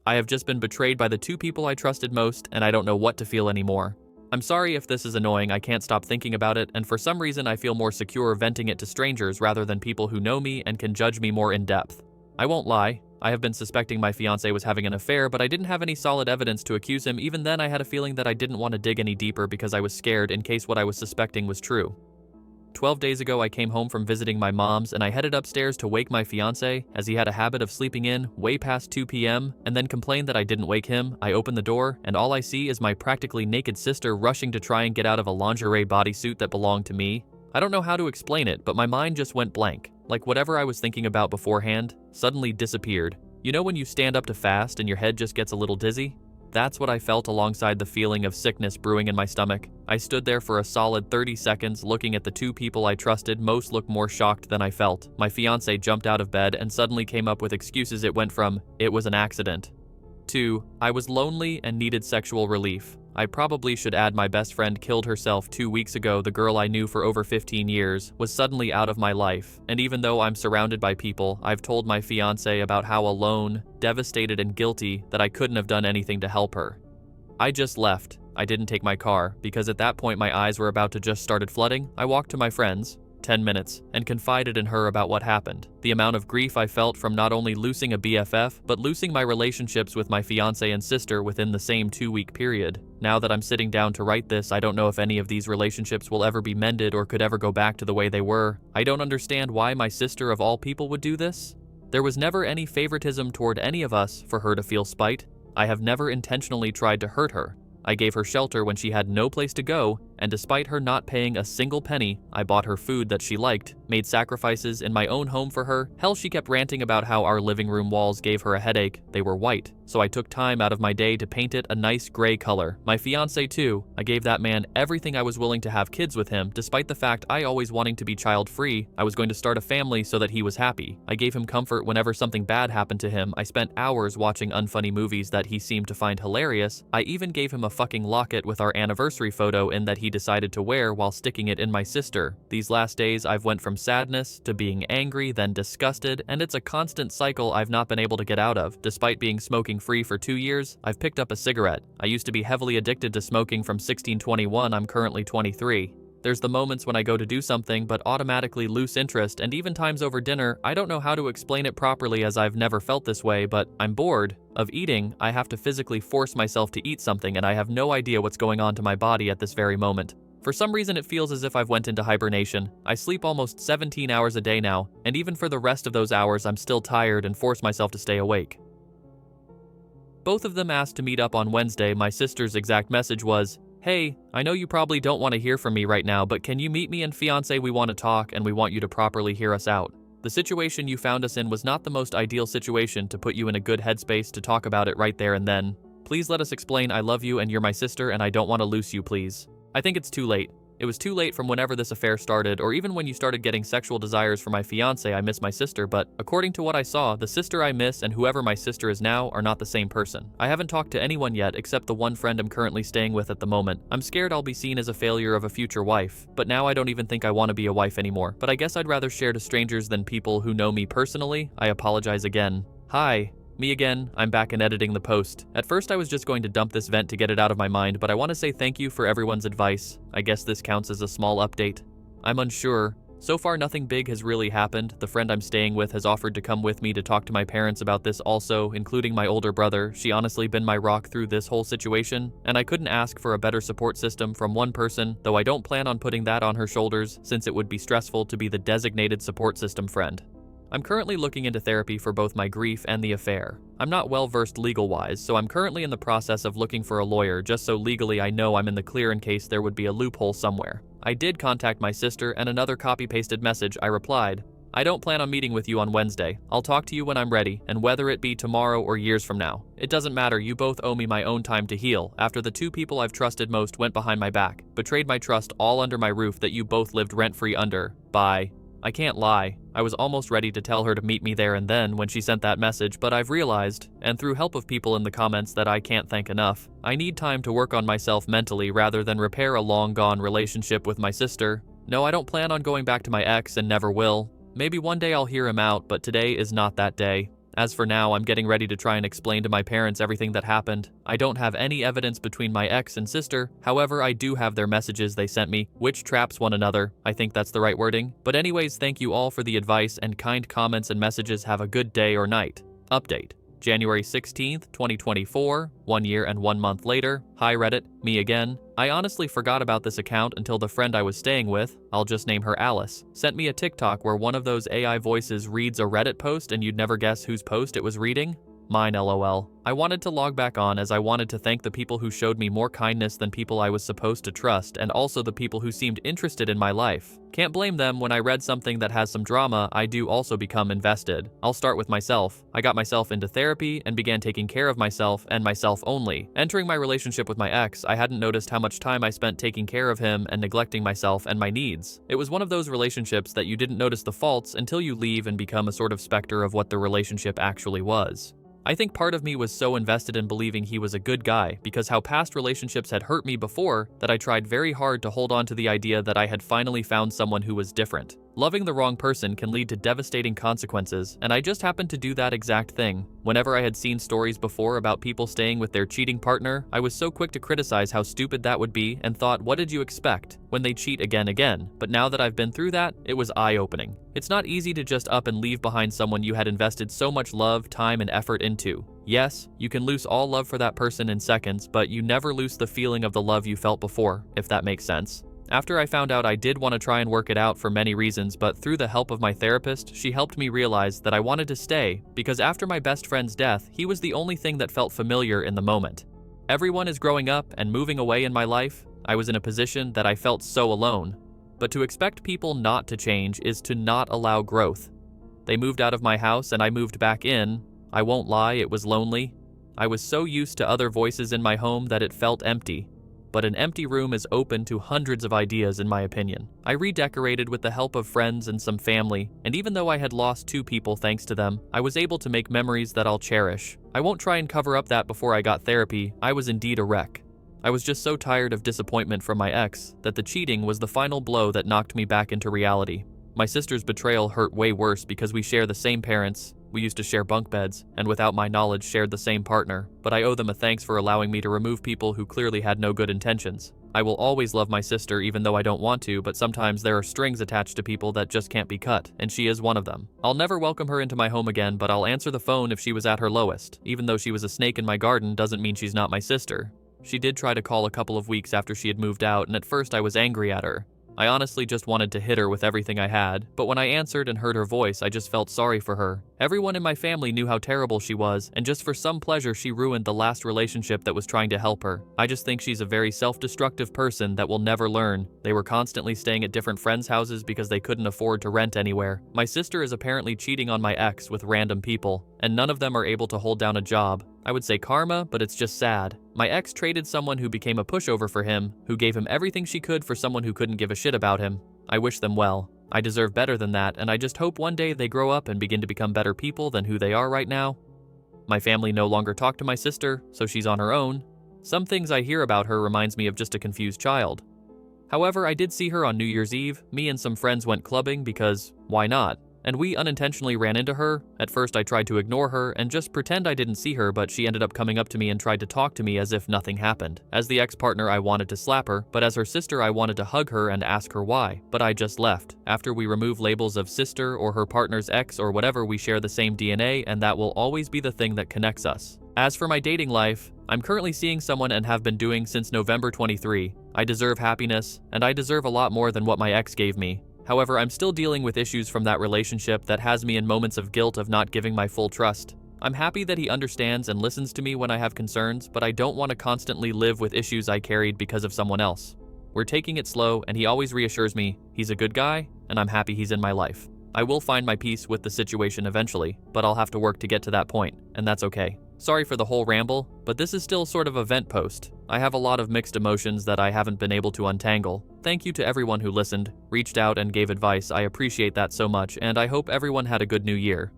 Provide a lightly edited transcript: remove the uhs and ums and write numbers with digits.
I have just been betrayed by the two people I trusted most, and I don't know what to feel anymore. I'm sorry if this is annoying, I can't stop thinking about it, and for some reason I feel more secure venting it to strangers rather than people who know me and can judge me more in depth. I won't lie, I have been suspecting my fiancé was having an affair, but I didn't have any solid evidence to accuse him. Even then I had a feeling that I didn't want to dig any deeper because I was scared in case what I was suspecting was true. 12 days ago I came home from visiting my mom's and I headed upstairs to wake my fiancé as he had a habit of sleeping in way past 2 p.m. and then complained that I didn't wake him. I open the door and all I see is my practically naked sister rushing to try and get out of a lingerie bodysuit that belonged to me. I don't know how to explain it, but my mind just went blank. Like whatever I was thinking about beforehand suddenly disappeared. You know when you stand up to fast and your head just gets a little dizzy? That's what I felt alongside the feeling of sickness brewing in my stomach. I stood there for a solid 30 seconds looking at the two people I trusted. Most looked more shocked than I felt. My fiancé jumped out of bed and suddenly came up with excuses. It went from, "It was an accident," to, "I was lonely and needed sexual relief." I probably should add my best friend killed herself 2 weeks ago. The girl I knew for over 15 years was suddenly out of my life, and even though I'm surrounded by people, I've told my fiancé about how alone, devastated and guilty that I couldn't have done anything to help her. I just left. I didn't take my car, because at that point my eyes were about to just started flooding. I walked to my friend's, 10 minutes, and confided in her about what happened. The amount of grief I felt from not only losing a BFF, but losing my relationships with my fiancé and sister within the same 2-week period. Now that I'm sitting down to write this, I don't know if any of these relationships will ever be mended or could ever go back to the way they were. I don't understand why my sister of all people would do this. There was never any favoritism toward any of us for her to feel spite. I have never intentionally tried to hurt her. I gave her shelter when she had no place to go, and despite her not paying a single penny, I bought her food that she liked, made sacrifices in my own home for her. Hell, she kept ranting about how our living room walls gave her a headache. They were white, so I took time out of my day to paint it a nice gray color. My fiancé too. I gave that man everything. I was willing to have kids with him, despite the fact I always wanting to be child-free. I was going to start a family so that he was happy. I gave him comfort whenever something bad happened to him. I spent hours watching unfunny movies that he seemed to find hilarious. I even gave him a fucking locket with our anniversary photo in that he decided to wear while sticking it in my sister. These last days I've went from sadness to being angry, then disgusted, and it's a constant cycle I've not been able to get out of. Despite being smoking free for 2 years, I've picked up a cigarette. I used to be heavily addicted to smoking from 16-21, I'm currently 23. There's the moments when I go to do something but automatically lose interest, and even times over dinner. I don't know how to explain it properly as I've never felt this way, but I'm bored of eating. I have to physically force myself to eat something, and I have no idea what's going on to my body at this very moment. For some reason it feels as if I've went into hibernation. I sleep almost 17 hours a day now, and even for the rest of those hours I'm still tired and force myself to stay awake. Both of them asked to meet up on Wednesday. My sister's exact message was, "Hey, I know you probably don't want to hear from me right now, but can you meet me and fiancé? We want to talk and we want you to properly hear us out. The situation you found us in was not the most ideal situation to put you in a good headspace to talk about it right there and then. Please let us explain. I love you and you're my sister and I don't want to lose you, please." I think it's too late. It was too late from whenever this affair started, or even when you started getting sexual desires for my fiancé. I miss my sister, but according to what I saw, the sister I miss and whoever my sister is now are not the same person. I haven't talked to anyone yet except the one friend I'm currently staying with at the moment. I'm scared I'll be seen as a failure of a future wife, but now I don't even think I want to be a wife anymore. But I guess I'd rather share to strangers than people who know me personally. I apologize again. Hi. Me again, I'm back and editing the post. At first I was just going to dump this vent to get it out of my mind, but I want to say thank you for everyone's advice. I guess this counts as a small update. I'm unsure. So far nothing big has really happened. The friend I'm staying with has offered to come with me to talk to my parents about this also, including my older brother. She honestly been my rock through this whole situation, and I couldn't ask for a better support system from one person, though I don't plan on putting that on her shoulders since it would be stressful to be the designated support system friend. I'm currently looking into therapy for both my grief and the affair. I'm not well versed legal-wise, so I'm currently in the process of looking for a lawyer just so legally I know I'm in the clear in case there would be a loophole somewhere. I did contact my sister and another copy-pasted message. I replied, "I don't plan on meeting with you on Wednesday. I'll talk to you when I'm ready, and whether it be tomorrow or years from now. It doesn't matter, you both owe me my own time to heal after the two people I've trusted most went behind my back, betrayed my trust all under my roof that you both lived rent-free under. Bye." I can't lie. I was almost ready to tell her to meet me there and then when she sent that message, but I've realized, and through help of people in the comments that I can't thank enough, I need time to work on myself mentally rather than repair a long-gone relationship with my sister. No, I don't plan on going back to my ex and never will. Maybe one day I'll hear him out, but today is not that day. As for now, I'm getting ready to try and explain to my parents everything that happened. I don't have any evidence between my ex and sister, however, I do have their messages they sent me, which traps one another. I think that's the right wording. But anyways, thank you all for the advice and kind comments and messages. Have a good day or night. Update. January 16th, 2024, 1 year and 1 month later. Hi Reddit, me again. I honestly forgot about this account until the friend I was staying with, I'll just name her Alice, sent me a TikTok where one of those AI voices reads a Reddit post and you'd never guess whose post it was reading. Mine, lol. I wanted to log back on as I wanted to thank the people who showed me more kindness than people I was supposed to trust, and also the people who seemed interested in my life. Can't blame them. When I read something that has some drama, I do also become invested. I'll start with myself. I got myself into therapy and began taking care of myself and myself only. Entering my relationship with my ex, I hadn't noticed how much time I spent taking care of him and neglecting myself and my needs. It was one of those relationships that you didn't notice the faults until you leave and become a sort of specter of what the relationship actually was. I think part of me was so invested in believing he was a good guy because how past relationships had hurt me before that I tried very hard to hold on to the idea that I had finally found someone who was different. Loving the wrong person can lead to devastating consequences, and I just happened to do that exact thing. Whenever I had seen stories before about people staying with their cheating partner, I was so quick to criticize how stupid that would be and thought, what did you expect when they cheat again? But now that I've been through that, it was eye-opening. It's not easy to just up and leave behind someone you had invested so much love, time, and effort into. Yes, you can lose all love for that person in seconds, but you never lose the feeling of the love you felt before, if that makes sense. After I found out, I did want to try and work it out for many reasons, but through the help of my therapist, she helped me realize that I wanted to stay because after my best friend's death, he was the only thing that felt familiar in the moment. Everyone is growing up and moving away in my life. I was in a position that I felt so alone. But to expect people not to change is to not allow growth. They moved out of my house and I moved back in. I won't lie, it was lonely. I was so used to other voices in my home that it felt empty. But an empty room is open to hundreds of ideas, in my opinion. I redecorated with the help of friends and some family, and even though I had lost 2 people thanks to them, I was able to make memories that I'll cherish. I won't try and cover up that before I got therapy. I was indeed a wreck. I was just so tired of disappointment from my ex that the cheating was the final blow that knocked me back into reality. My sister's betrayal hurt way worse because we share the same parents. We used to share bunk beds, and without my knowledge shared the same partner, but I owe them a thanks for allowing me to remove people who clearly had no good intentions. I will always love my sister even though I don't want to, but sometimes there are strings attached to people that just can't be cut, and she is one of them. I'll never welcome her into my home again, but I'll answer the phone if she was at her lowest. Even though she was a snake in my garden doesn't mean she's not my sister. She did try to call a couple of weeks after she had moved out, and at first I was angry at her. I honestly just wanted to hit her with everything I had, but when I answered and heard her voice, I just felt sorry for her. Everyone in my family knew how terrible she was, and just for some pleasure she ruined the last relationship that was trying to help her. I just think she's a very self-destructive person that will never learn. They were constantly staying at different friends' houses because they couldn't afford to rent anywhere. My sister is apparently cheating on my ex with random people, and none of them are able to hold down a job. I would say karma, but it's just sad. My ex traded someone who became a pushover for him, who gave him everything she could for someone who couldn't give a shit about him. I wish them well. I deserve better than that, and I just hope one day they grow up and begin to become better people than who they are right now. My family no longer talk to my sister, so she's on her own. Some things I hear about her reminds me of just a confused child. However, I did see her on New Year's Eve. Me and some friends went clubbing because, why not? And we unintentionally ran into her. At first I tried to ignore her and just pretend I didn't see her, but she ended up coming up to me and tried to talk to me as if nothing happened. As the ex-partner, I wanted to slap her, but as her sister, I wanted to hug her and ask her why, but I just left. After we remove labels of sister or her partner's ex or whatever, we share the same DNA, and that will always be the thing that connects us. As for my dating life, I'm currently seeing someone and have been doing since November 23. I deserve happiness, and I deserve a lot more than what my ex gave me. However, I'm still dealing with issues from that relationship that has me in moments of guilt of not giving my full trust. I'm happy that he understands and listens to me when I have concerns, but I don't want to constantly live with issues I carried because of someone else. We're taking it slow, and he always reassures me he's a good guy, and I'm happy he's in my life. I will find my peace with the situation eventually, but I'll have to work to get to that point, and that's okay. Sorry for the whole ramble, but this is still sort of a vent post. I have a lot of mixed emotions that I haven't been able to untangle. Thank you to everyone who listened, reached out, and gave advice. I appreciate that so much, and I hope everyone had a good new year.